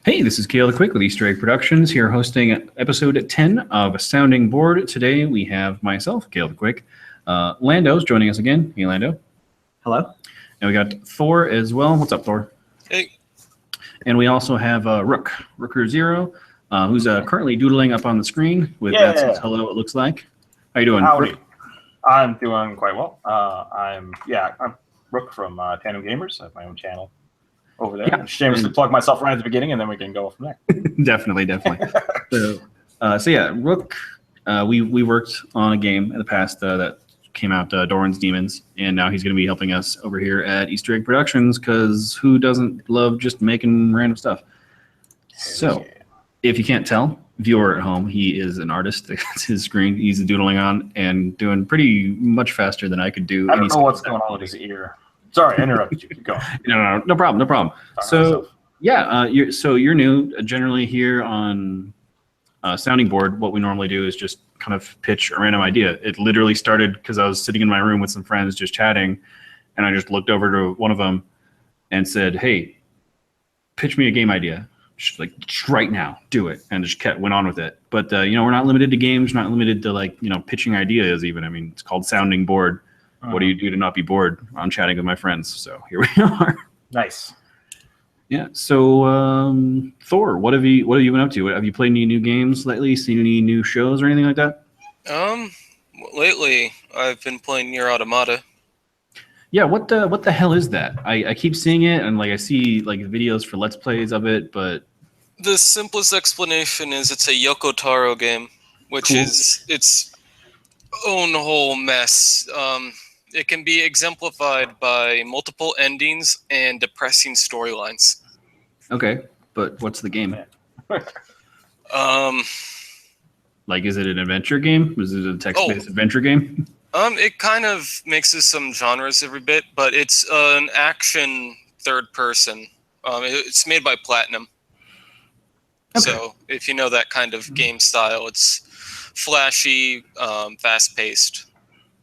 Hey, this is Kale the Quick with Easter Egg Productions here hosting episode 10 of Sounding Board. Today we have myself, Kale the Quick. Lando's joining us again. Hey, Lando. Hello. And we got Thor as well. What's up, Thor? Hey. And we also have Rooker Zero, who's currently doodling up on the screen with that says hello, it looks like. How you doing? Howdy. I'm doing quite well. I'm Rook from Tandem Gamers. I have my own channel over there. Yeah. Shamelessly plug myself right at the beginning, and then we can go from there. Definitely. So Rook, we worked on a game in the past that came out, Doran's Demons, and now he's going to be helping us over here at Easter Egg Productions because who doesn't love just making random stuff? So, if you can't tell, viewer at home, he is an artist. That's his screen. He's doodling on and doing pretty much faster than I could do. I don't know what's going on with his ear. Sorry, I interrupted you. Keep going. No problem. So, you're new. Generally here on Sounding Board, what we normally do is just kind of pitch a random idea. It literally started because I was sitting in my room with some friends just chatting, and I just looked over to one of them and said, "Hey, pitch me a game idea. Just right now, do it," and just went on with it. But we're not limited to games, not limited to pitching ideas even. I mean, it's called Sounding Board. What do you do to not be bored? I'm chatting with my friends, so here we are. Nice. Yeah. So, Thor, what have you been up to? Have you played any new games lately? Seen any new shows or anything like that? Lately I've been playing Nier Automata. Yeah. What the hell is that? I keep seeing it and I see videos for Let's Plays of it, but The simplest explanation is it's a Yoko Taro game, which is its own whole mess. It can be exemplified by multiple endings and depressing storylines. Okay, but what's the game? Is it an adventure game? Is it a text-based adventure game? It kind of mixes some genres every bit, but it's an action third person. It's made by Platinum. Okay. So if you know that kind of game style, it's flashy, fast-paced.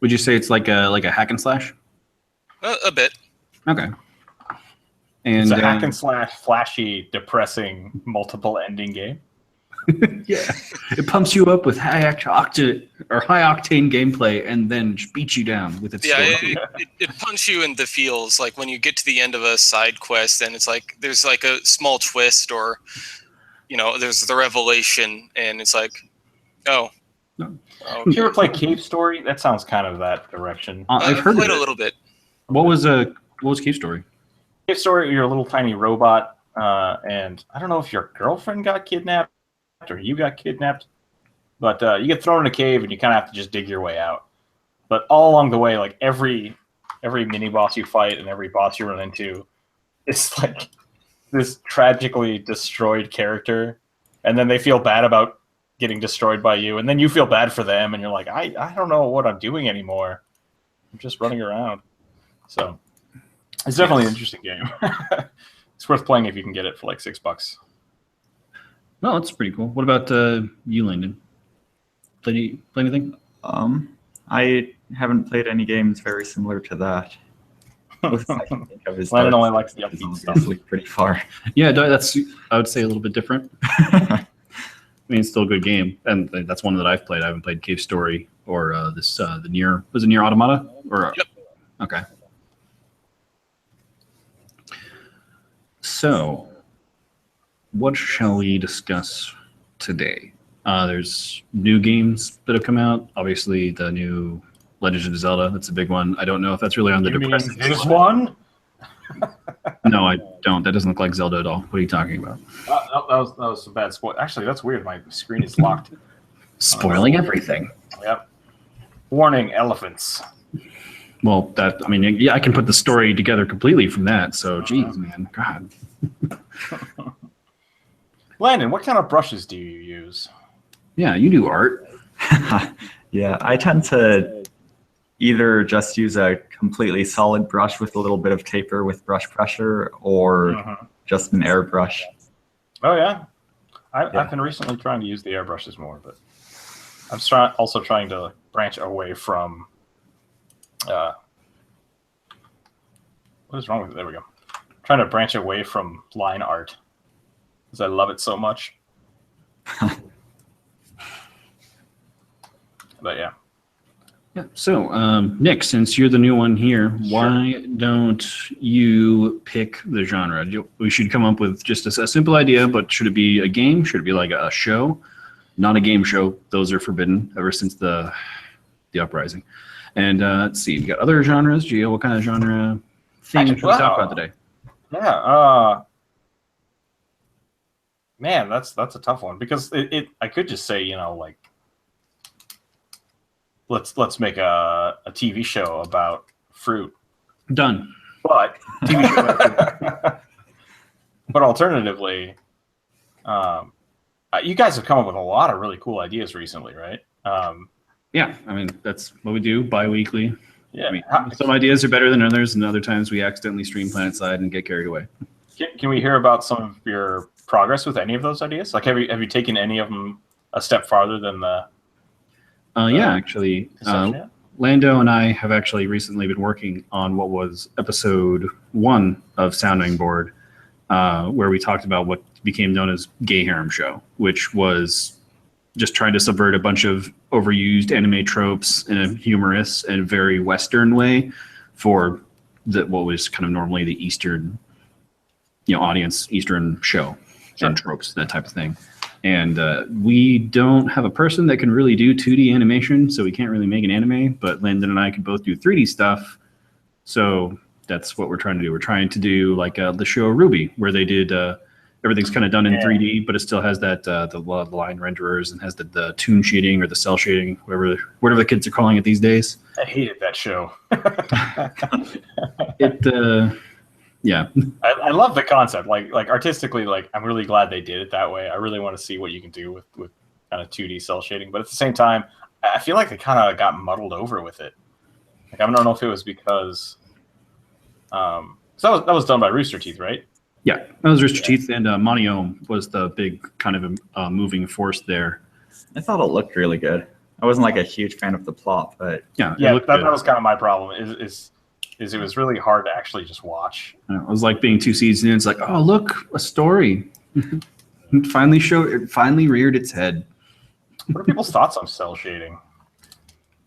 Would you say it's like a hack and slash? A bit. Okay. And it's a hack and slash, flashy, depressing, multiple ending game. Yeah, it pumps you up with high octane gameplay, and then just beats you down with its story. It punches you in the feels. Like when you get to the end of a side quest, and it's like there's like a small twist, or there's the revelation, and it's like, oh. No. Okay. Did you ever play Cave Story? That sounds kind of that direction. I've heard played of a little bit. What was Cave Story? Cave Story, you're a little tiny robot, and I don't know if your girlfriend got kidnapped or you got kidnapped, but you get thrown in a cave and you kind of have to just dig your way out. But all along the way, every mini boss you fight and every boss you run into, it's like this tragically destroyed character, and then they feel bad about getting destroyed by you, and then you feel bad for them, and you're like, I don't know what I'm doing anymore. I'm just running around. So it's definitely an interesting game. It's worth playing if you can get it for $6. No, that's pretty cool. What about you, Landon? Play anything? I haven't played any games very similar to that. Closest I can think of is Landon only likes the upbeat stuff. Pretty far. Yeah, that's I would say a little bit different. I mean, it's still a good game, and that's one that I've played. I haven't played Cave Story or the Nier. Was it Nier Automata? Yep. Okay. So, what shall we discuss today? There's new games that have come out. Obviously, the new Legend of Zelda. That's a big one. I don't know if that's really on the depressing. This one? No, I don't. That doesn't look like Zelda at all. What are you talking about? That was a bad spoil. Actually, that's weird. My screen is locked. Spoiling everything. Yep. Warning: elephants. Well, I can put the story together completely from that. So, geez, man, God. Landon, what kind of brushes do you use? Yeah, you do art. Yeah, I tend to either just use a completely solid brush with a little bit of taper with brush pressure, or just an airbrush. Oh yeah, I've been recently trying to use the airbrushes more, but I'm also trying to branch away from. What is wrong with it? There we go. Trying to branch away from line art. because I love it so much. But yeah. Yeah. So, Nick, since you're the new one here, why don't you pick the genre? We should come up with just a simple idea, but should it be a game? Should it be like a show? Not a game show. Those are forbidden ever since the uprising. And let's see, you got other genres. Gio, what kind of genre thing should we talk about today? Yeah. Man, that's a tough one because I could just say, like, let's make a TV show about fruit. Done. But TV show about fruit. But alternatively, you guys have come up with a lot of really cool ideas recently, right? Yeah, I mean, that's what we do bi-weekly. Yeah. I mean, some ideas are better than others, and other times we accidentally stream PlanetSide and get carried away. Can we hear about some of your progress with any of those ideas? Like, have you taken any of them a step farther than the? Yeah, actually, Lando and I have actually recently been working on what was episode 1 of Sounding Board, where we talked about what became known as Gay Harem Show, which was just trying to subvert a bunch of overused anime tropes in a humorous and very Western way for what was kind of normally the Eastern, audience, Eastern show and tropes, that type of thing. And we don't have a person that can really do 2D animation, so we can't really make an anime, but Landon and I can both do 3D stuff. So that's what we're trying to do. We're trying to do like the show RWBY, where they did everything's kind of done in 3D, but it still has that the line renderers and has the toon shading or the cell shading, whatever the kids are calling it these days. I hated that show. Yeah. I love the concept. Like artistically, like I'm really glad they did it that way. I really want to see what you can do with kind of 2D cell shading, but at the same time, I feel like they kind of got muddled over with it. Like I don't know if it was because so that was done by Rooster Teeth, right? Yeah, that was Rooster Teeth, and Monoyome was the big kind of moving force there. I thought it looked really good. I wasn't like a huge fan of the plot, but yeah, that was kind of my problem. Is it was really hard to actually just watch. It was like being 2 seasons in. It's like, oh look, a story. it finally reared its head. What are people's thoughts on cell shading?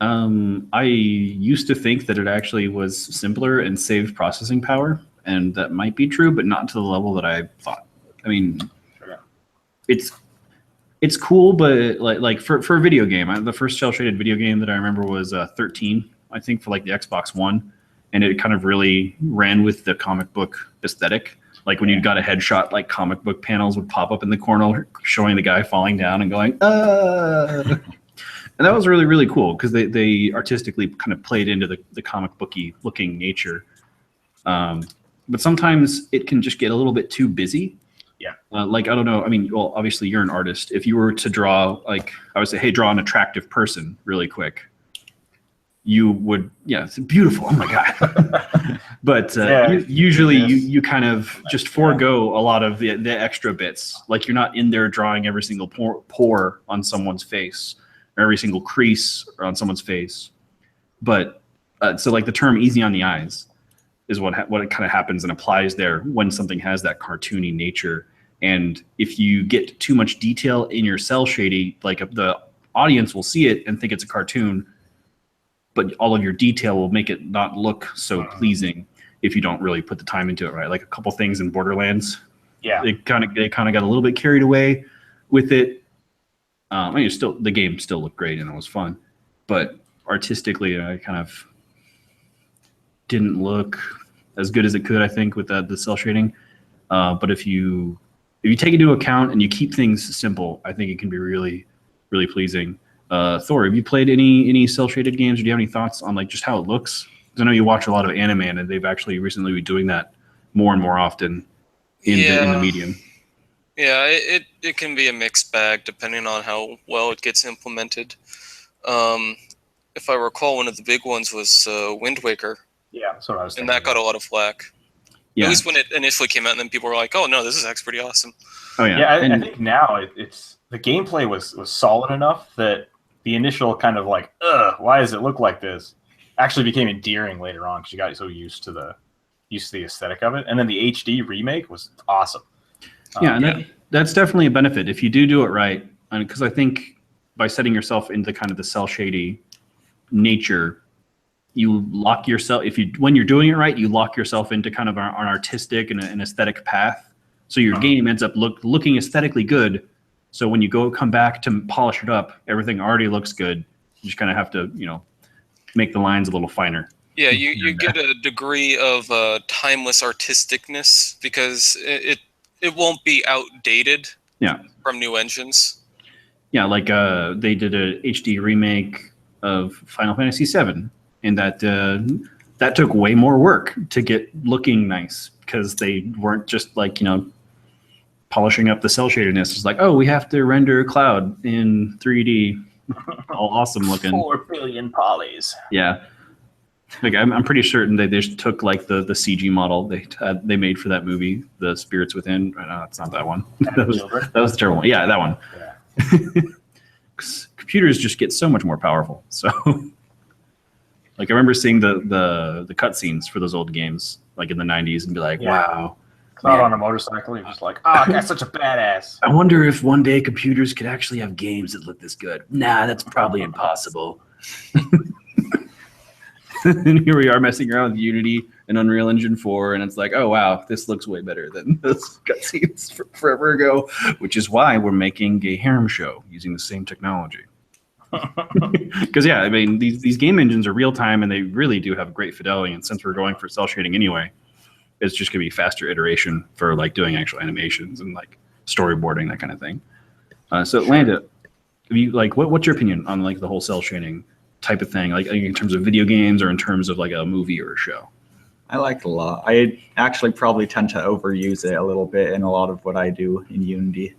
I used to think that it actually was simpler and saved processing power. And that might be true, but not to the level that I thought. I mean, it's cool, but like for a video game, the first cel shaded video game that I remember was 13, I think, for like the Xbox One, and it kind of really ran with the comic book aesthetic. Like when you got a headshot, like comic book panels would pop up in the corner, showing the guy falling down and going, and that was really, really cool because they artistically kind of played into the comic booky looking nature. But sometimes it can just get a little bit too busy. Yeah. Like, I don't know. I mean, well, obviously you're an artist. If you were to draw, like, I would say, hey, draw an attractive person really quick. You would, yeah, it's beautiful. Oh my God. But usually you kind of just forego a lot of the extra bits. Like you're not in there drawing every single pore on someone's face or every single crease on someone's face. But so like the term easy on the eyes is what it kind of happens and applies there when something has that cartoony nature. And if you get too much detail in your cell shading, like the audience will see it and think it's a cartoon, but all of your detail will make it not look so pleasing if you don't really put the time into it, right? Like a couple things in Borderlands. Yeah. They kind of got a little bit carried away with it. I mean, the game still looked great and it was fun, but artistically, I kind of didn't look as good as it could, I think, with the cell shading. But if you take into account and you keep things simple, I think it can be really, really pleasing. Thor, have you played any cell shaded games, or do you have any thoughts on like just how it looks? Because I know you watch a lot of anime, and they've actually recently been doing that more and more often in the medium. Yeah, it can be a mixed bag depending on how well it gets implemented. If I recall, one of the big ones was Wind Waker. Yeah, that's what I was thinking. And that got a lot of flack. Yeah. At least when it initially came out, and then people were like, "Oh no, this is actually pretty awesome." Oh yeah. Yeah, I think now it's the gameplay was solid enough that the initial kind of like, why does it look like this, actually became endearing later on because you got so used to the aesthetic of it. And then the HD remake was awesome. That's definitely a benefit if you do it right. Because I think by setting yourself into kind of the cell shady nature, you lock yourself. When you're doing it right, you lock yourself into kind of an artistic and an aesthetic path. So your game ends up looking aesthetically good. So when you come back to polish it up, everything already looks good. You just kind of have to, make the lines a little finer. Yeah, you get a degree of timeless artisticness because it won't be outdated. Yeah. From new engines. Yeah, like they did a HD remake of Final Fantasy VII, and that took way more work to get looking nice because they weren't just like polishing up the cell shadedness. It's like, oh, we have to render Cloud in 3D, all awesome looking. 4 billion polys. Yeah. Like I'm pretty certain they just took like the CG model they made for that movie, The Spirits Within. No, it's not that one. that was the terrible one. Yeah, that one. Yeah. Computers just get so much more powerful. So, like I remember seeing the cutscenes for those old games, like in the '90s, and be like, wow. Cloud on a motorcycle. You're just like, that's such a badass. I wonder if one day computers could actually have games that look this good. Nah, that's probably impossible. And here we are messing around with Unity and Unreal Engine 4, and it's like, oh wow, this looks way better than those cutscenes forever ago, which is why we're making a harem show using the same technology. Because yeah, I mean these game engines are real time and they really do have great fidelity, and since we're going for cell shading anyway, it's just gonna be faster iteration for like doing actual animations and like storyboarding, that kind of thing. So Landa, what's your opinion on like the whole cell shading type of thing, like in terms of video games or in terms of like a movie or a show? I like it a lot. I actually probably tend to overuse it a little bit in a lot of what I do in Unity.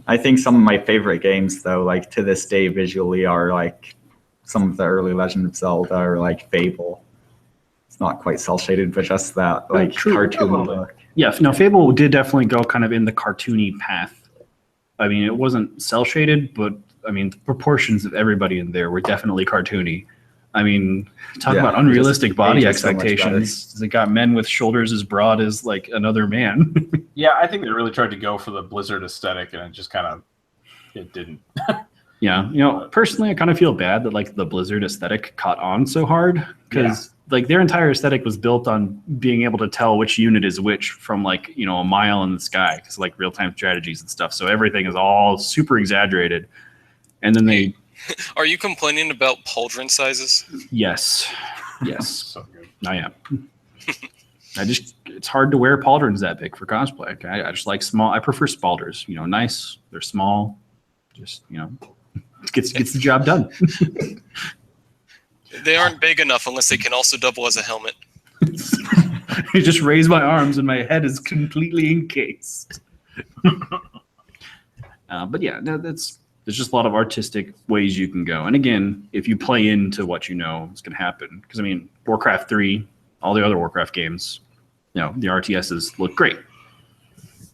I think some of my favorite games though, like to this day visually, are like some of the early Legend of Zelda or like Fable. It's not quite cel shaded, but just that like cartoon look. Yeah, no, Fable did definitely go kind of in the cartoony path. I mean, it wasn't cel shaded, but I mean, the proportions of everybody in there were definitely cartoony. I mean, talk about unrealistic body expectations. They got men with shoulders as broad as like another man. Yeah, I think they really tried to go for the Blizzard aesthetic, and it didn't. Yeah, personally, I kind of feel bad that like the Blizzard aesthetic caught on so hard because like their entire aesthetic was built on being able to tell which unit is which from like a mile in the sky, because like real time strategies and stuff. So everything is all super exaggerated. And then they... Are you complaining about pauldron sizes? Yes. So good. I am. It's hard to wear pauldrons that big for cosplay. I just like small. I prefer spalders. Nice. They're small. Just, gets the job done. They aren't big enough unless they can also double as a helmet. I just raise my arms and my head is completely encased. But yeah, there's just a lot of artistic ways you can go. And again, if you play into what it's going to happen. Because I mean, Warcraft 3, all the other Warcraft games, the RTSs look great.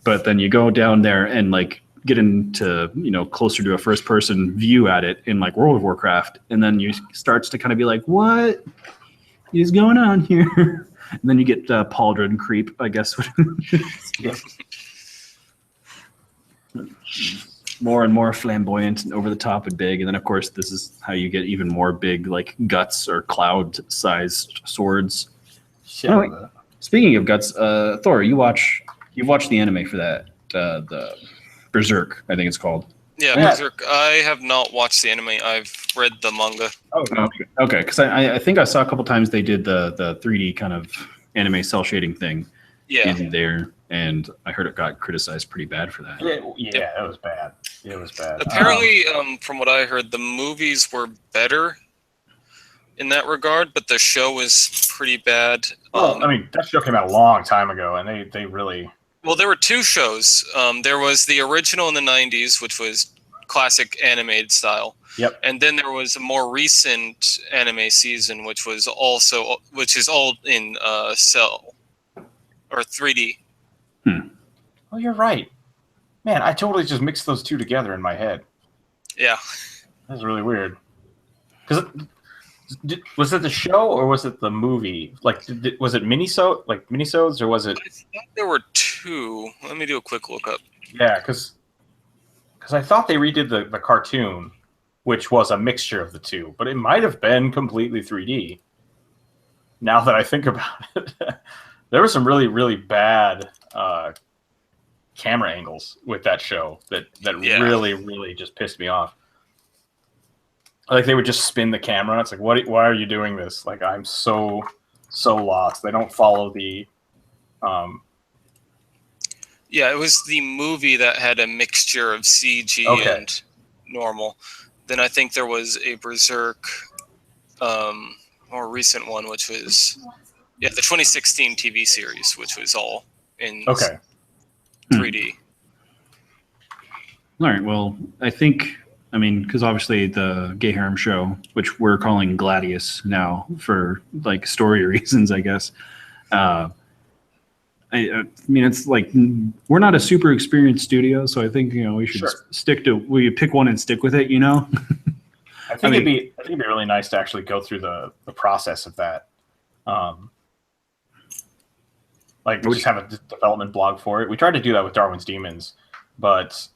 But then you go down there and like get into, closer to a first person view at it in like World of Warcraft. And then you starts to kind of be like, what is going on here? And then you get pauldron creep, I guess. More and more flamboyant and over the top and big. And then of course this is how you get even more big, like guts or cloud sized swords. Speaking of guts, Thor, you've watched the anime for that, the Berserk, I think it's called. Yeah, Berserk. I have not watched the anime. I've read the manga. Okay, because I think I saw a couple times they did the 3D kind of anime cell shading thing in there, and I heard it got criticized pretty bad for that. It was bad. It was bad. Apparently, from what I heard, the movies were better in that regard, but the show was pretty bad. I mean, that show came out a long time ago, and they really... Well, there were two shows. There was the original in the 90s, which was classic animated style. Yep. And then there was a more recent anime season, which is all in cell or 3D. Oh, you're right. Man, I totally just mixed those two together in my head. Yeah. That's really weird. Because was it the show or was it the movie? Like, was it minisodes or was it? I thought there were two. 2. Let me do a quick lookup. Yeah, because I thought they redid the cartoon, which was a mixture of the two, but it might have been completely 3D. Now that I think about it, there were some really, really bad camera angles with that show that really, really just pissed me off. Like they would just spin the camera. It's like, why are you doing this? Like I'm so lost. They don't follow the. Yeah, it was the movie that had a mixture of CG and normal. Then I think there was a Berserk, more recent one, which was the 2016 TV series, which was all in 3D. All right. Well, I think, because obviously the Gay Harem show, which we're calling Gladius now for like story reasons, I guess. It's like we're not a super experienced studio, so I think we should we pick one and stick with it. I think it'd be really nice to actually go through the process of that. Like we just have a development blog for it. We tried to do that with Darwin's Demons, but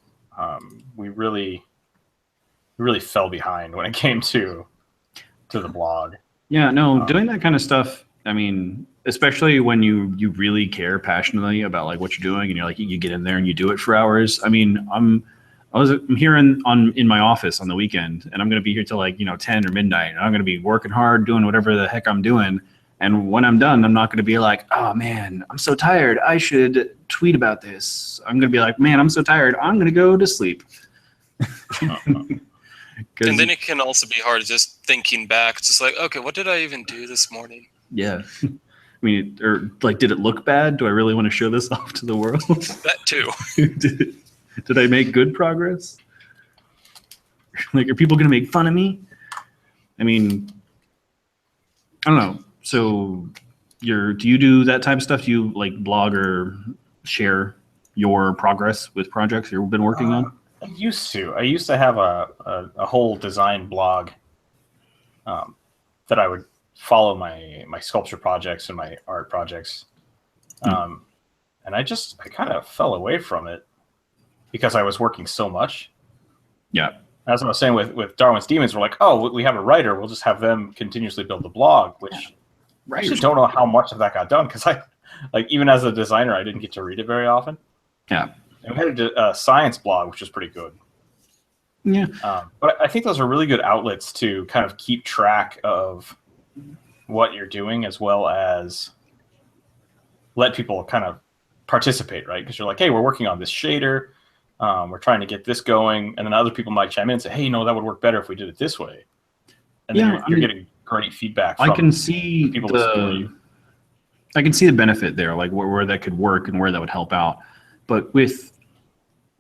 we really fell behind when it came to the blog. Yeah, no, doing that kind of stuff. Especially when you really care passionately about like what you're doing, and you're like you get in there and you do it for hours. I'm here in my office on the weekend, and I'm going to be here till like 10 or midnight, and I'm going to be working hard doing whatever the heck I'm doing. And when I'm done, I'm not going to be like, oh man, I'm so tired, I should tweet about this. I'm going to be like, man, I'm so tired, I'm going to go to sleep. And then it can also be hard just thinking back, just like, okay, what did I even do this morning? Yeah. Or like, did it look bad? Do I really want to show this off to the world? That too. Did I make good progress? Like, are people going to make fun of me? I don't know. So do you do that type of stuff? Do you like blog or share your progress with projects you've been working on? I used to have a whole design blog that I would follow my sculpture projects and my art projects. And I kind of fell away from it because I was working so much. Yeah. As I was saying with Darwin's Demons, we're like, oh, we have a writer. We'll just have them continuously build the blog, which I actually don't know how much of that got done because even as a designer, I didn't get to read it very often. Yeah. And we had a science blog, which was pretty good. Yeah. But I think those are really good outlets to kind of keep track of what you're doing, as well as let people kind of participate, right? Because you're like, hey, we're working on this shader. We're trying to get this going. And then other people might chime in and say, hey, that would work better if we did it this way. And then you're getting great feedback from I can see people I can see the benefit there, like where that could work and where that would help out. But with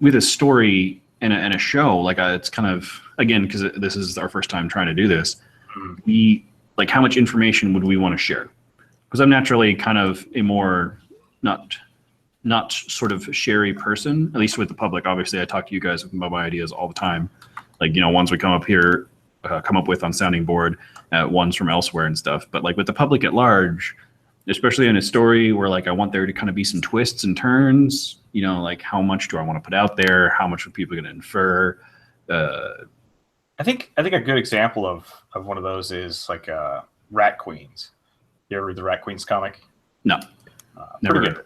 a story and a show, like it's kind of, again, because this is our first time trying to do this, like how much information would we want to share? Because I'm naturally kind of a more not sort of sharey person, at least with the public. Obviously, I talk to you guys about my ideas all the time. Like, ones we come up with on Sounding Board, ones from elsewhere and stuff. But like with the public at large, especially in a story where like I want there to kind of be some twists and turns, like how much do I want to put out there? How much are people going to infer? I think a good example of one of those is like Rat Queens. You ever read the Rat Queens comic? No, never pretty good.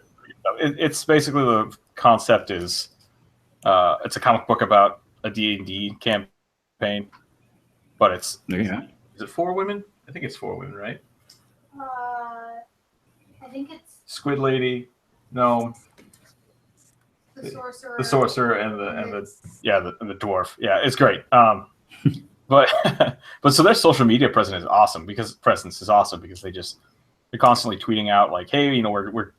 It's basically the concept is it's a comic book about a D&D campaign, but it's is it 4 women? I think it's 4 women, right? I think it's Squid Lady. No. the sorcerer. The sorcerer and the dwarf. Yeah, it's great. But so their social media presence is awesome because they're constantly tweeting out like, hey, we're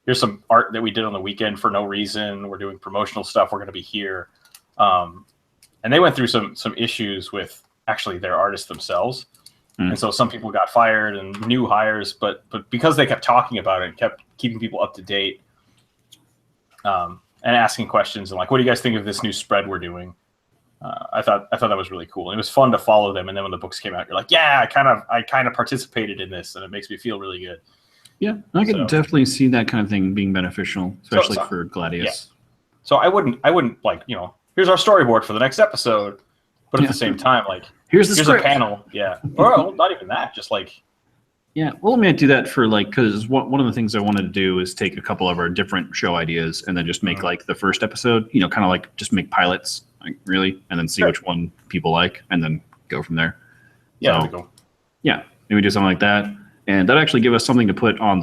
here's some art that we did on the weekend for no reason. We're doing promotional stuff. We're going to be here. And they went through some issues with actually their artists themselves. And so some people got fired and new hires, but because they kept talking about it and kept keeping people up to date, and asking questions and like, what do you guys think of this new spread we're doing? I thought that was really cool. And it was fun to follow them. And then when the books came out, you're like, yeah, I kind of participated in this, and it makes me feel really good. Yeah, I could So- definitely see that kind of thing being beneficial, especially so- for Gladius. yeah. So I wouldn't like, here's our storyboard for the next episode, but at Yeah. the same time, like, Here's the here's script. a panel, yeah, or well, not even that, just like, Yeah, well, let me do that for like, because one of the things I wanted to do is take a couple of our different show ideas and then just make Mhm. like the first episode, kind of like just make pilots, like really, and then see Sure. which one people like, and then go from there. yeah, So- that'd be cool. Yeah, maybe do something like that, and that actually give us something to put on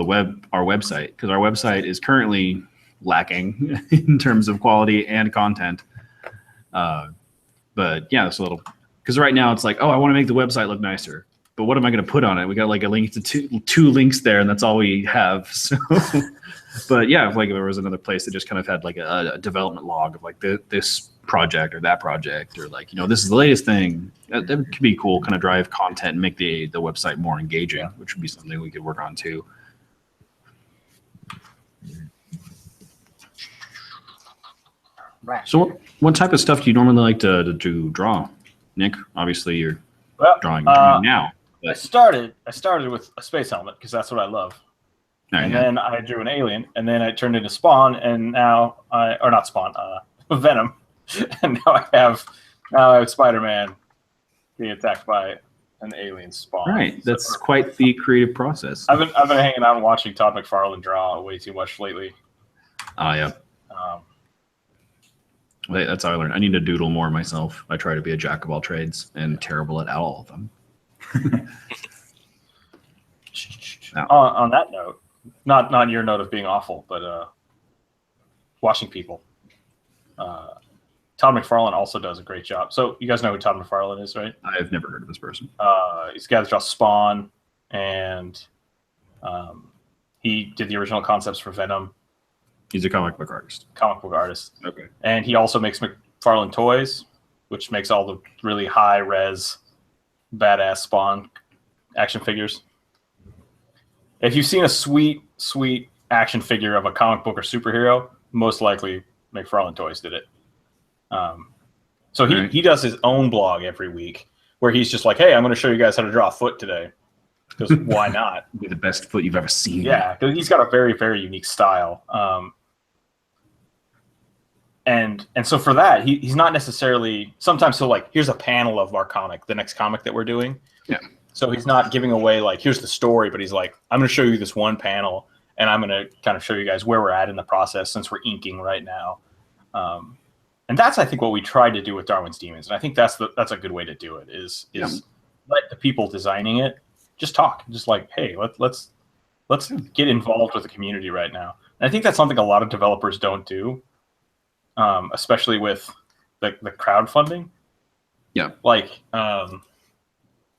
our website, because our website is currently lacking in terms of quality and content. But yeah, it's a little, because right now it's like, oh, I want to make the website look nicer, but what am I going to put on it? We got like a link to two links there, and that's all we have. So, but yeah, if like there was another place that just kind of had like a development log of like this project or that project, or like this is the latest thing, that could be cool. Kind of drive content and make the website more engaging, which would be something we could work on too. Right. So what type of stuff do you normally like to draw, Nick? Obviously, you're Well, drawing now. I started with a space helmet because that's what I love. And Yeah. then I drew an alien, and then I turned into Spawn, and now or not Spawn, Venom, and now I have Spider-Man being attacked by an alien Spawn. Right, that's So, quite the creative process. I've been hanging out and watching Todd McFarlane draw way too much lately. Oh yeah, that's how I learned. I need to doodle more myself. I try to be a jack of all trades and terrible at all of them. On that note, not your note of being awful, but watching people. Todd McFarlane also does a great job. So you guys know who Todd McFarlane is, right? I've never heard of this person. He's the guy that draws Spawn, and he did the original concepts for Venom, He's a comic book artist. comic book artist. Okay. And he also makes McFarlane Toys, which makes all the really high-res, badass Spawn action figures. If you've seen a sweet action figure of a comic book or superhero, most likely McFarlane Toys did it. So Right. he does his own blog every week where he's just like, hey, I'm going to show you guys how to draw a foot today. Because why not? Be the best foot you've ever seen. Yeah, because he's got a very, very unique style. And so for that, he's not necessarily, sometimes he'll like, here's a panel of our comic, the next comic that we're doing. Yeah. So he's not giving away like, here's the story, but he's like, I'm going to show you this one panel, and I'm going to kind of show you guys where we're at in the process since we're inking right now. And that's, I think, what we tried to do with Darwin's Demons. And I think that's a good way to do it is let the people designing it just talk, just like, hey, let's get involved with the community right now. And I think that's something a lot of developers don't do, especially with the crowdfunding. Yeah. Like,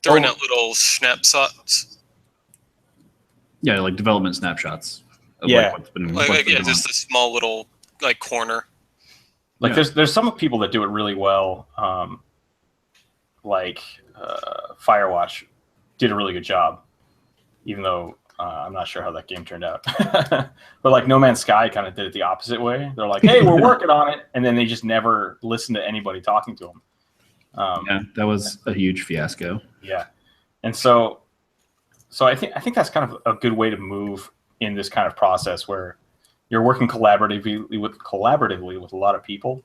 Throwing out little snapshots. Yeah, like development snapshots. Of Yeah. Like what's been, Like, what's been yeah, going just a small little like corner. Like Yeah. there's some people that do it really well. Like Firewatch did a really good job, even though I'm not sure how that game turned out. But like No Man's Sky kind of did it the opposite way. They're like, hey, we're working on it, and then they just never listen to anybody talking to them. Yeah, that was a huge fiasco. Yeah, and so I think that's kind of a good way to move in this kind of process where you're working collaboratively with a lot of people.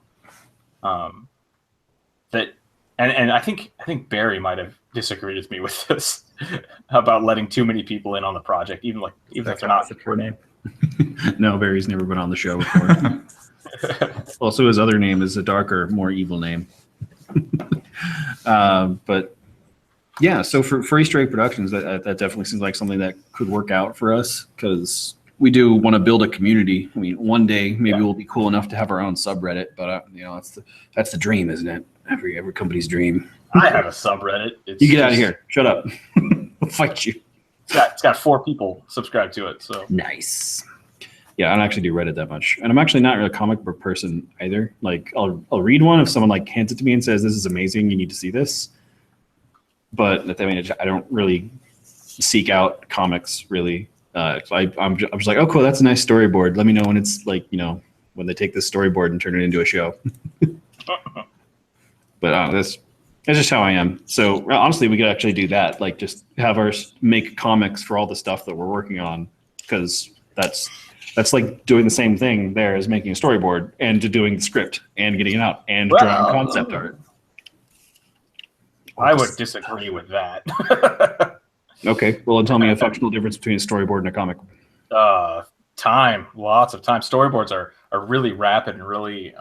That and I think Barry might have disagreed with me with this about letting too many people in on the project, even if they're not. That's a true name. No, Barry's never been on the show before. Also, his other name is a darker, more evil name. But yeah, so for Easter Egg Productions, that definitely seems like something that could work out for us, because we do want to build a community. I mean, one day maybe we'll be cool enough to have our own subreddit, but that's the dream, isn't it? Every company's dream. I have a subreddit. You get out of here. Shut up. I'll fight you. It's got 4 people subscribed to it. So Nice. Yeah, I don't actually do Reddit that much, and I'm actually not really a comic book person either. Like, I'll read one if someone like hands it to me and says, "This is amazing. You need to see this." But I mean, I don't really seek out comics really. I'm just like, oh, cool, that's a nice storyboard. Let me know when it's like, when they take this storyboard and turn it into a show. But that's just how I am. So honestly, we could actually do that. Like, just have our make comics for all the stuff that we're working on, because that's like doing the same thing there as making a storyboard and to doing the script and getting it out and drawing concept art. I would disagree with that. Okay, well, then tell me a functional difference between a storyboard and a comic. Time, lots of time. Storyboards are really rapid and really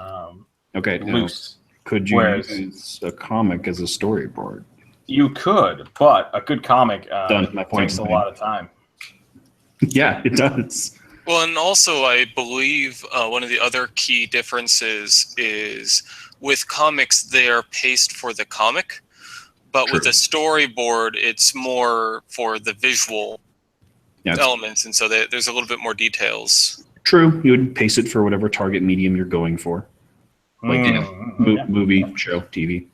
Okay, now, loose. could you Whereas- use a comic as a storyboard? You could, but a good comic Done. My point takes a is lot of time. Yeah, it does. Well, and also I believe one of the other key differences is with comics they are paced for the comic, but with True. a storyboard it's more for the visual Yeah, elements, and so there's a little bit more details. true. You would pace it for whatever target medium you're going for, like Yeah. movie, show, TV.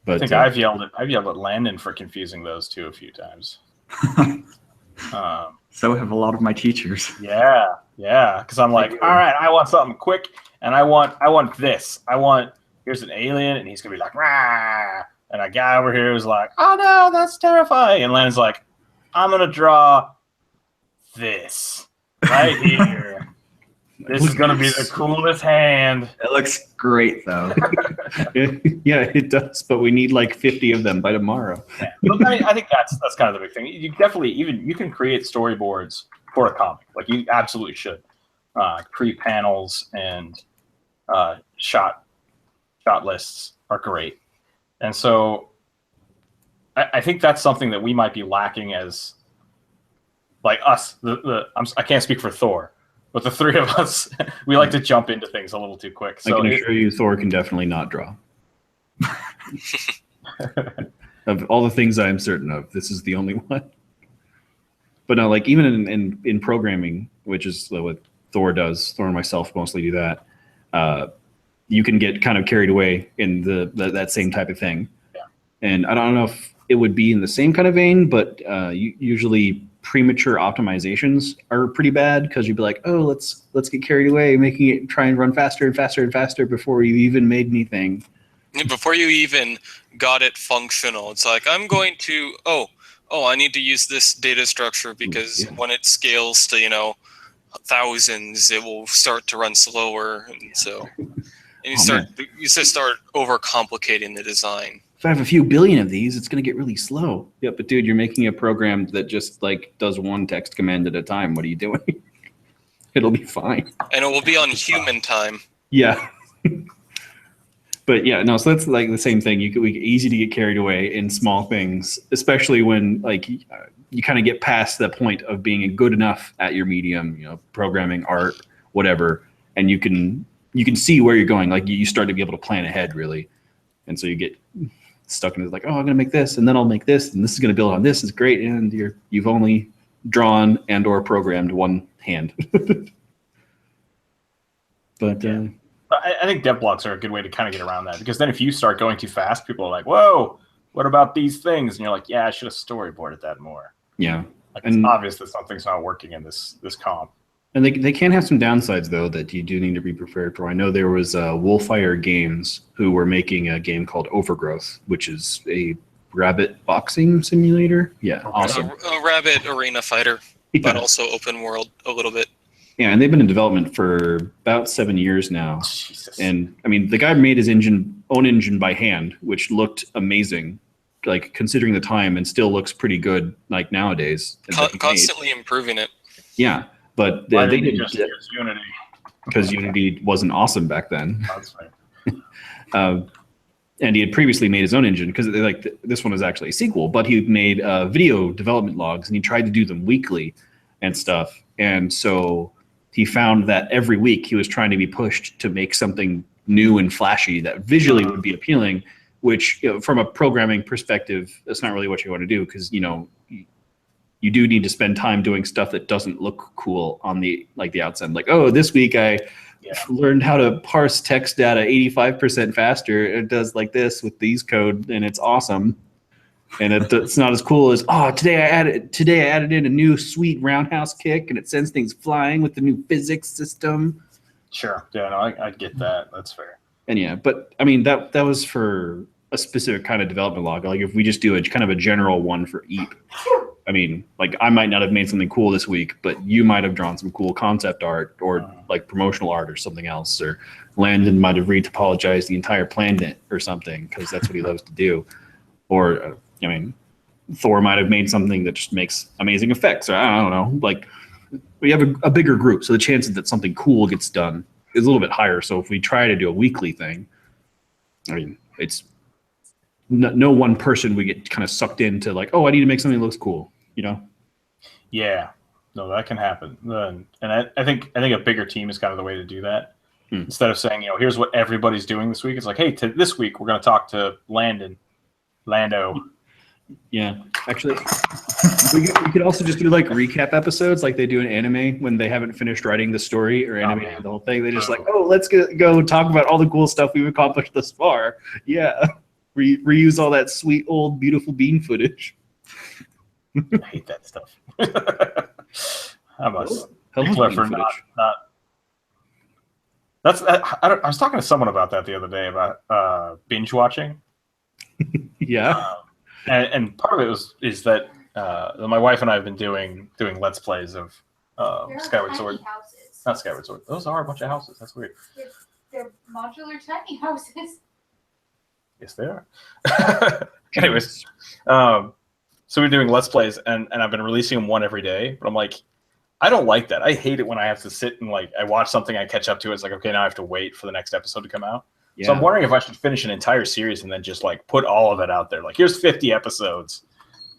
But I think I've yelled at Landon for confusing those two a few times. So have a lot of my teachers. Yeah, because I'm like, all right, I want something quick, and I want this. Here's an alien, and he's gonna be like, rah, and a guy over here is like, oh no, that's terrifying, and Landon's like, I'm gonna draw this right here. This is gonna be the coolest hand. It looks great though. yeah, it does. But we need like 50 of them by tomorrow. Yeah. But I think that's kind of the big thing. You definitely you can create storyboards for a comic, like you absolutely should. Create panels and shot lists are great, and so I think that's something that we might be lacking as like us. I can't speak for Thor. But the three of us, we like to jump into things a little too quick. I So can assure you, Thor can definitely not draw. Of all the things I am certain of, this is the only one. But no, like even in programming, which is what Thor does, Thor and myself mostly do that. You can get kind of carried away in that same type of thing. Yeah. And I don't know if it would be in the same kind of vein, but usually premature optimizations are pretty bad because you'd be like, oh, let's get carried away, making it try and run faster and faster and faster before you even made anything. Before you even got it functional, it's like I'm going to I need to use this data structure because yeah. when it scales to thousands, it will start to run slower, and so you start overcomplicating the design. If I have a few billion of these, it's going to get really slow. Yeah, but dude, you're making a program that just like does one text command at a time. What are you doing? It'll be fine. And it will be on human time. Yeah. But yeah, no, so that's like the same thing. Easy to get carried away in small things, especially when like you kind of get past the point of being good enough at your medium, programming, art, whatever, and you can see where you're going. Like you start to be able to plan ahead really. And so you get stuck into like, oh, I'm going to make this, and then I'll make this, and this is going to build on this. It's great, and you've only drawn and or programmed one hand. But I think dev blocks are a good way to kind of get around that, because then if you start going too fast, people are like, whoa, what about these things? And you're like, yeah, I should have storyboarded that more. yeah, Like it's obvious that something's not working in this comp. and they can have some downsides though that you do need to be prepared for. I know there was Wolfire Games who were making a game called Overgrowth, which is a rabbit boxing simulator. Yeah, awesome. A rabbit arena fighter, but Yeah. also open world a little bit. Yeah, and they've been in development for about 7 years now. Jesus. And I mean, the guy made his own engine by hand, which looked amazing, like considering the time, and still looks pretty good, like nowadays. Constantly improving it. Yeah, but Why they didn't you didn't just use Unity? because Unity wasn't awesome back then. That's right. And he had previously made his own engine because this one is actually a sequel, but he made video development logs and he tried to do them weekly and stuff. And so he found that every week he was trying to be pushed to make something new and flashy that visually would be appealing, which from a programming perspective, that's not really what you want to do because, you do need to spend time doing stuff that doesn't look cool on the outside. Like, oh, this week I learned how to parse text data 85% faster. It does like this with these code, and it's awesome. And it's not as cool as today I added in a new sweet roundhouse kick, and it sends things flying with the new physics system. Sure. Yeah, no, I get that. That's fair. And yeah, but I mean that was for a specific kind of development log. Like if we just do a kind of a general one for EAP, I mean, like I might not have made something cool this week, but you might have drawn some cool concept art or like promotional art or something else. Or Landon might have retopologized the entire planet or something because that's what he loves to do. Or, I mean, Thor might have made something that just makes amazing effects. Or I don't know. Like we have a bigger group, so the chances that something cool gets done is a little bit higher. So if we try to do a weekly thing, I mean, it's no one person would get kind of sucked into like, oh, I need to make something that looks cool, you know? Yeah, no, that can happen. And I think a bigger team is kind of the way to do that. Instead of saying, here's what everybody's doing this week. It's like, hey, this week we're going to talk to Lando. Yeah, actually, we could also just do like recap episodes like they do in anime when they haven't finished writing the story or animating the whole thing. They just like, oh, let's go talk about all the cool stuff we've accomplished thus far. Yeah, reuse all that sweet old beautiful bean footage. I hate that stuff. I must. Hello, People are bean for footage. not. That's. I was talking to someone about that the other day about binge watching. Yeah. And part of it is that my wife and I have been doing Let's Plays of They're Skyward tiny Sword. houses. Not Skyward Sword. Those are a bunch of houses. That's weird. They're modular tiny houses. Yes, they are. Anyways, so we're doing Let's Plays, and I've been releasing them one every day. But I'm like, I don't like that. I hate it when I have to sit and like I watch something, I catch up to it. It's like, okay, now I have to wait for the next episode to come out. Yeah. So I'm wondering if I should finish an entire series and then just like put all of it out there. Like, here's 50 episodes.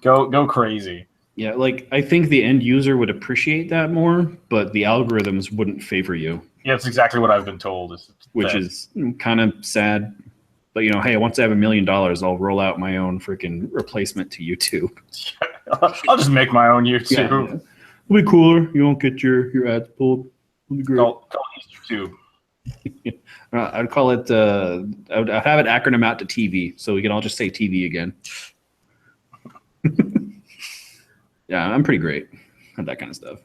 Go crazy. Yeah, like I think the end user would appreciate that more, but the algorithms wouldn't favor you, Yeah, that's exactly what I've been told. which is kind of sad. But hey, once I have $1 million, I'll roll out my own freaking replacement to YouTube. I'll just make my own YouTube. Yeah. It'll be cooler. You won't get your ads pulled. It'll be great. Call it YouTube. I'd call it. I'd have it acronym out to TV, so we can all just say TV again. Yeah, I'm pretty great at that kind of stuff.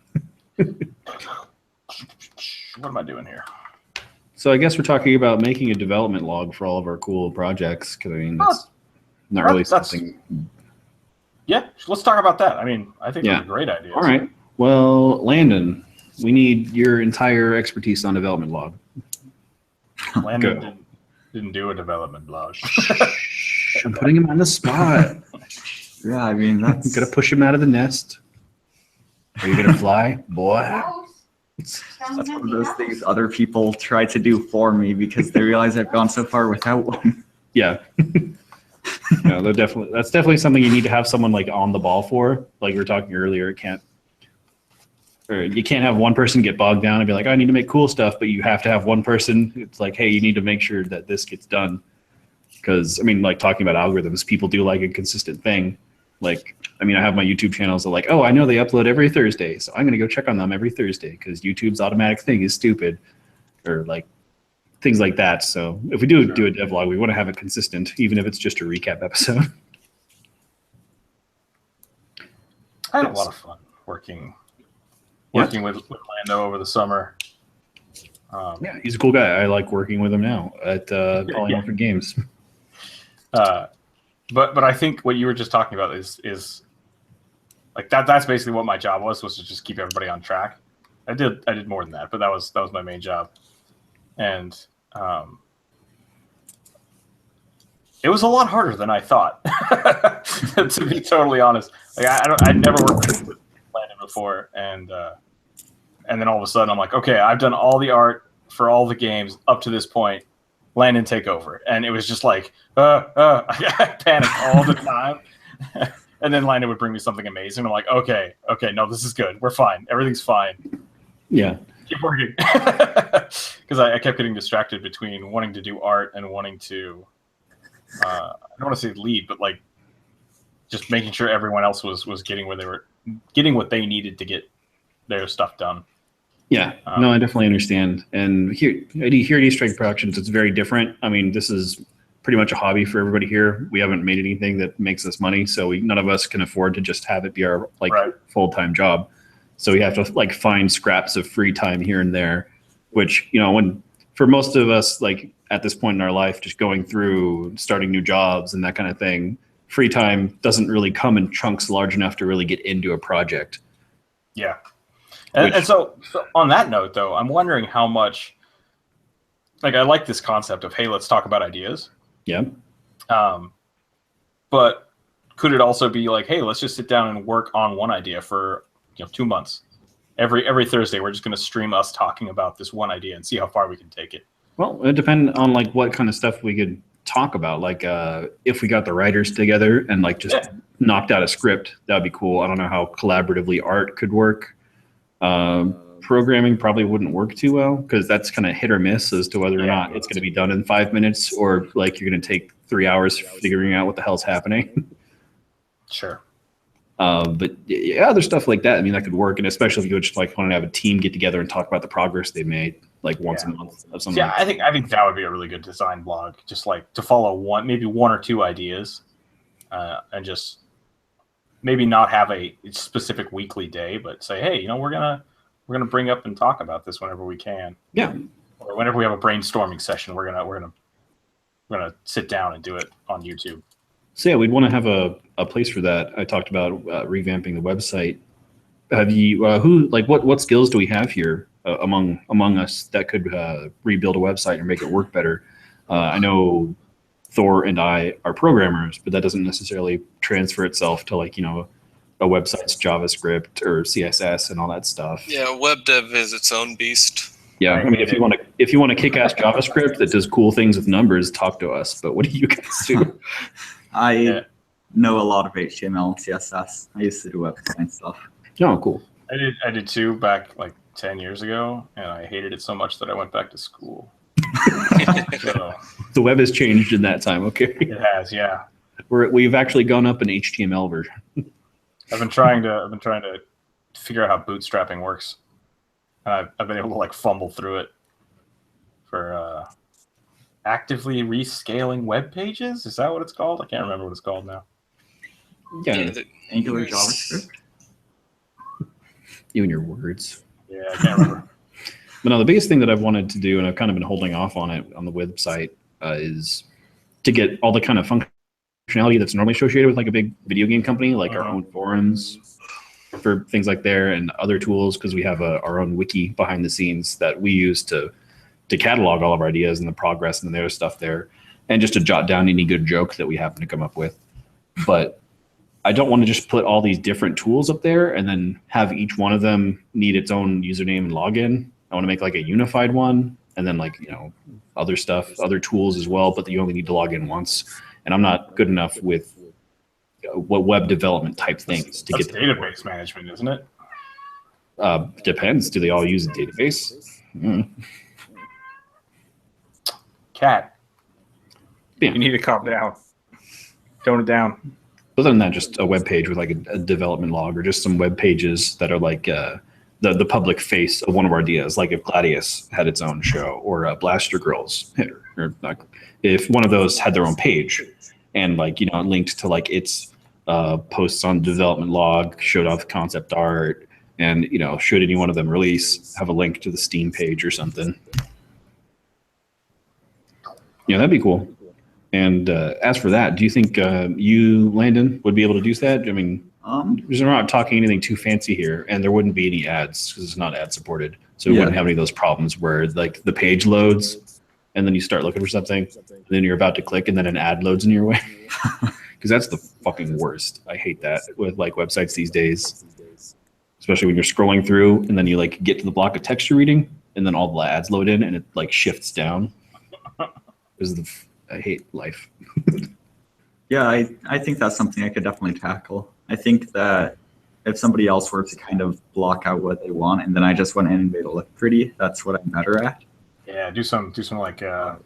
What am I doing here? So I guess we're talking about making a development log for all of our cool projects. Because I mean, that's not really something. Yeah, let's talk about that. I mean, I think that's a great idea. All right. Well, Landon, we need your entire expertise on development log. Landon didn't do a development blog. I'm putting him on the spot. Yeah, I mean, I'm that's gonna push him out of the nest. Are you gonna fly, boy? Gross. that's one of those things other people try to do for me because they realize I've gone so far without one. Yeah. No, that's definitely something you need to have someone like on the ball for. Like we were talking earlier, you can't have one person get bogged down and be like, I need to make cool stuff, but you have to have one person. It's like, hey, you need to make sure that this gets done. Because I mean, like talking about algorithms, people do like a consistent thing. Like, I mean, I have my YouTube channels that like, oh, I know they upload every Thursday, so I'm gonna go check on them every Thursday because YouTube's automatic thing is stupid, or like things like that. So if we do a devlog, we want to have it consistent, even if it's just a recap episode. I had a lot of fun working with Lando over the summer. Yeah, he's a cool guy. I like working with him now at Polymorphic Games. But I think what you were just talking about is like that's basically what my job was to just keep everybody on track. I did more than that, but that was my main job. And it was a lot harder than I thought. To be totally honest. Like I'd never worked with Landon before, and then all of a sudden I'm like, okay, I've done all the art for all the games up to this point. Landon, take over. And it was just like, I panicked all the time. And then Landon would bring me something amazing. I'm like, okay, no, this is good. We're fine. Everything's fine. Yeah. Keep working. Because I kept getting distracted between wanting to do art and wanting to, I don't want to say lead, but like just making sure everyone else was getting what they needed to get their stuff done. Yeah, no, I definitely understand. And here at Easter Egg Productions, it's very different. I mean, this is pretty much a hobby for everybody here. We haven't made anything that makes us money, so none of us can afford to just have it be our full-time job. So we have to like find scraps of free time here and there, which when for most of us like at this point in our life, just going through starting new jobs and that kind of thing, free time doesn't really come in chunks large enough to really get into a project. Yeah. And so on that note, though, I'm wondering how much, like, I like this concept of, hey, let's talk about ideas. Yeah. But could it also be like, hey, let's just sit down and work on one idea for 2 months? Every Thursday, we're just going to stream us talking about this one idea and see how far we can take it. Well, it depends on like what kind of stuff we could talk about. Like if we got the writers together and like just knocked out a script, that'd be cool. I don't know how collaboratively art could work. Programming probably wouldn't work too well because that's kind of hit or miss as to whether or not it's going to be done in 5 minutes or like you're going to take 3 hours figuring out what the hell's happening. Sure. But yeah, other stuff like that. I mean, that could work, and especially if you just like want to have a team get together and talk about the progress they made, like once a month of something. Yeah, I think that would be a really good design blog. Just like to follow maybe one or two ideas, and just maybe not have a specific weekly day, but say, hey, we're gonna bring up and talk about this whenever we can. Yeah. Or whenever we have a brainstorming session, we're gonna sit down and do it on YouTube. So yeah, we'd want to have a place for that. I talked about revamping the website. Have you what skills do we have here among us that could rebuild a website or make it work better? I know Thor and I are programmers, but that doesn't necessarily transfer itself to like a website's JavaScript or CSS and all that stuff. Yeah, web dev is its own beast. Yeah, I mean, if you want to kick ass JavaScript that does cool things with numbers, talk to us. But what do you guys do? I know a lot of HTML, CSS. I used to do web design stuff. Oh, cool. I did too back like 10 years ago, and I hated it so much that I went back to school. So, The web has changed in that time. Okay, it has, yeah. we've actually gone up an HTML version. I've been trying to figure out how bootstrapping works. I've been able to like fumble through it for actively rescaling web pages. Is that what it's called? I can't remember what it's called now. Yeah, Angular JavaScript. you and your words. Yeah, I can't remember. But no, the biggest thing that I've wanted to do, and I've kind of been holding off on it on the website, is to get all the kind of functionality that's normally associated with like a big video game company, like our own forums for things like there and other tools, because we have our own wiki behind the scenes that we use to catalog all of our ideas and the progress and the other stuff there, and just to jot down any good joke that we happen to come up with. But I don't want to just put all these different tools up there and then have each one of them need its own username and login. I want to make like a unified one, and then like other stuff, other tools as well, but you only need to log in once. And I'm not good enough with what web development type things to That's get database management, isn't it? Depends. Do they all use a database? Cat. Yeah. You need to calm down. Tone it down. Other than that, just a web page with like a development log, or just some web pages that are like the public face of one of our ideas. Like if Gladius had its own show, or Blaster Girls, or like if one of those had their own page, and like linked to like its posts on development log, showed off concept art, and should any one of them release, have a link to the Steam page or something. That'd be cool. And as for that, do you think you, Landon, would be able to do that? I mean, we're not talking anything too fancy here, and there wouldn't be any ads because it's not ad supported. So we wouldn't have any of those problems where like the page loads and then you start looking for something, and then you're about to click and then an ad loads in your way. Because that's the fucking worst. I hate that with like websites these days, especially when you're scrolling through and then you like get to the block of text you're reading and then all the ads load in and it like shifts down. I hate life. Yeah, I think that's something I could definitely tackle. I think that if somebody else were to kind of block out what they want and then I just went in and made it look pretty, that's what I'm better at. Yeah, do some like yeah,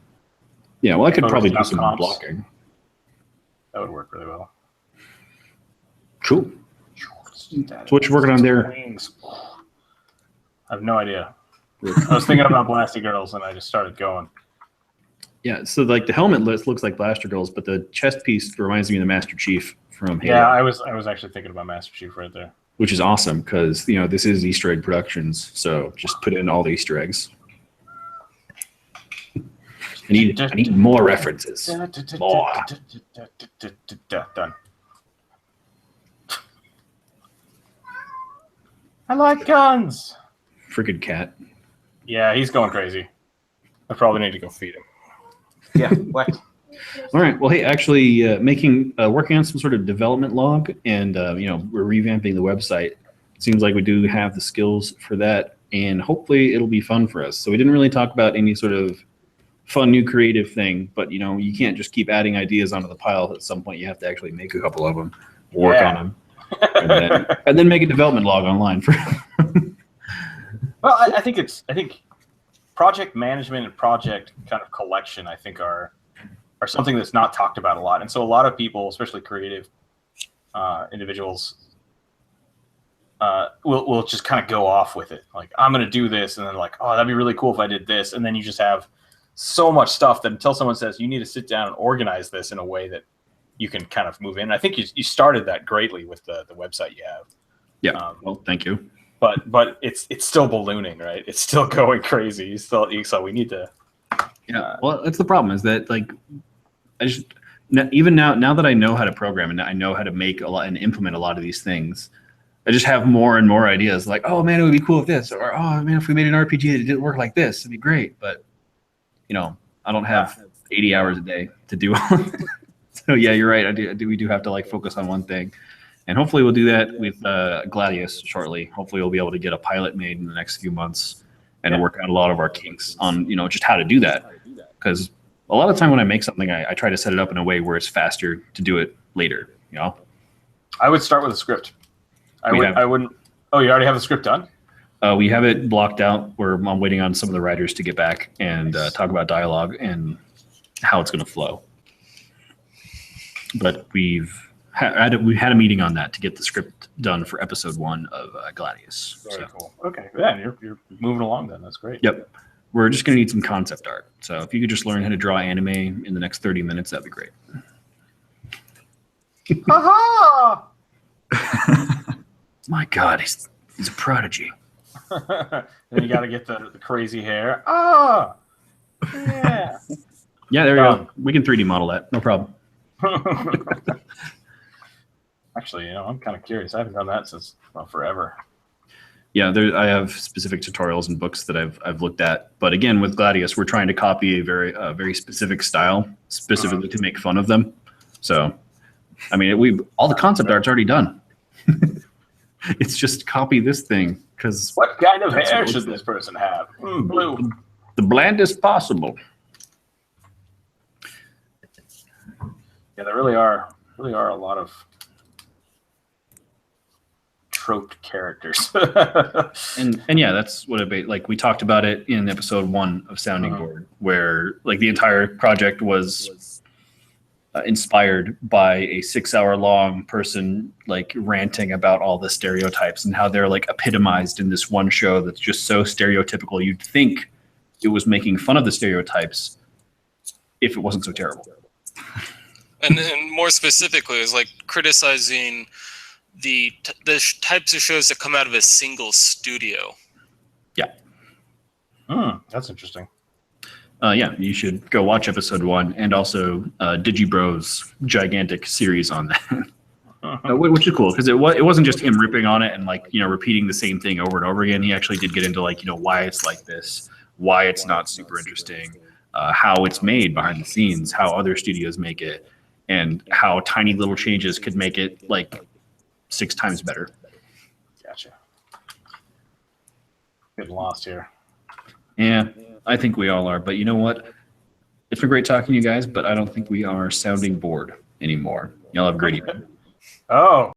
well, I could probably do some comps. blocking. That would work really well. Cool. So what you working on there? Wings. I have no idea. I was thinking about Blasty Girls and I just started going. Yeah, so like the helmet looks like Blaster Girls, but the chest piece reminds me of the Master Chief from Halo. Yeah, I was actually thinking about Master Chief right there. Which is awesome because this is Easter egg productions, so just put in all the Easter eggs. I need more references. More. Done. I like guns. Freaking cat. Yeah, he's going crazy. I probably need to go feed him. Yeah. What? All right. Well, hey, actually, working on some sort of development log, and we're revamping the website. It seems like we do have the skills for that, and hopefully, it'll be fun for us. So we didn't really talk about any sort of fun new creative thing, but you can't just keep adding ideas onto the pile. At some point, you have to actually make a couple of them, work on them, and then make a development log online for. Well, I think project management and project kind of collection, I think, are something that's not talked about a lot. And so a lot of people, especially creative individuals, will just kind of go off with it. Like, I'm going to do this. And then like, oh, that'd be really cool if I did this. And then you just have so much stuff that until someone says, you need to sit down and organize this in a way that you can kind of move in. I think you started that greatly with the website you have. Yeah. Well, thank you. But it's still ballooning, right? It's still going crazy. So we need to. Yeah. Well, that's the problem. Is that like, even now that I know how to program and I know how to make a lot and implement a lot of these things, I just have more and more ideas. Like, oh man, it would be cool if this, or oh man, if we made an RPG that didn't work like this, it'd be great. But I don't have 80 hours a day to do all. So yeah, you're right. We do have to like focus on one thing. And hopefully we'll do that with Gladius shortly. Hopefully we'll be able to get a pilot made in the next few months and work out a lot of our kinks on, just how to do that. Because a lot of time when I make something, I try to set it up in a way where it's faster to do it later. I would start with a script. I wouldn't. Oh, you already have the script done? We have it blocked out. I'm waiting on some of the writers to get back and talk about dialogue and how it's going to flow. But we had a meeting on that to get the script done for episode 1 of Gladius. Very cool. Okay, yeah, you're moving along then. That's great. Yep. We're just going to need some concept art. So if you could just learn how to draw anime in the next 30 minutes, that'd be great. Aha! My God, he's a prodigy. Then you got to get the crazy hair. Ah! Yeah. Yeah, there we go. We can 3D model that. No problem. Actually, I'm kind of curious. I haven't done that since forever. Yeah, I have specific tutorials and books that I've looked at. But again, with Gladius, we're trying to copy a very specific style, specifically to make fun of them. So, I mean, all the concept art's already done. It's just copy this thing because. What kind of hair should this person have? Blue. The blandest possible. Yeah, there really are a lot of troped characters. and yeah, that's what like we talked about it in episode 1 of Sounding Board, where like the entire project was inspired by a 6-hour-long person like ranting about all the stereotypes and how they're like epitomized in this one show that's just so stereotypical. You'd think it was making fun of the stereotypes if it wasn't so terrible. And more specifically, it's like criticizing the types of shows that come out of a single studio. Yeah. That's interesting. Yeah, you should go watch episode 1 and also Digibro's gigantic series on that, which is cool because it wasn't just him ripping on it and like repeating the same thing over and over again. He actually did get into like why it's like this, why it's not super interesting, how it's made behind the scenes, how other studios make it, and how tiny little changes could make it like 6 times better. Gotcha. Getting lost here. Yeah, I think we all are. But you know what? It's been great talking to you guys, but I don't think we are sounding bored anymore. Y'all have a great evening. Oh.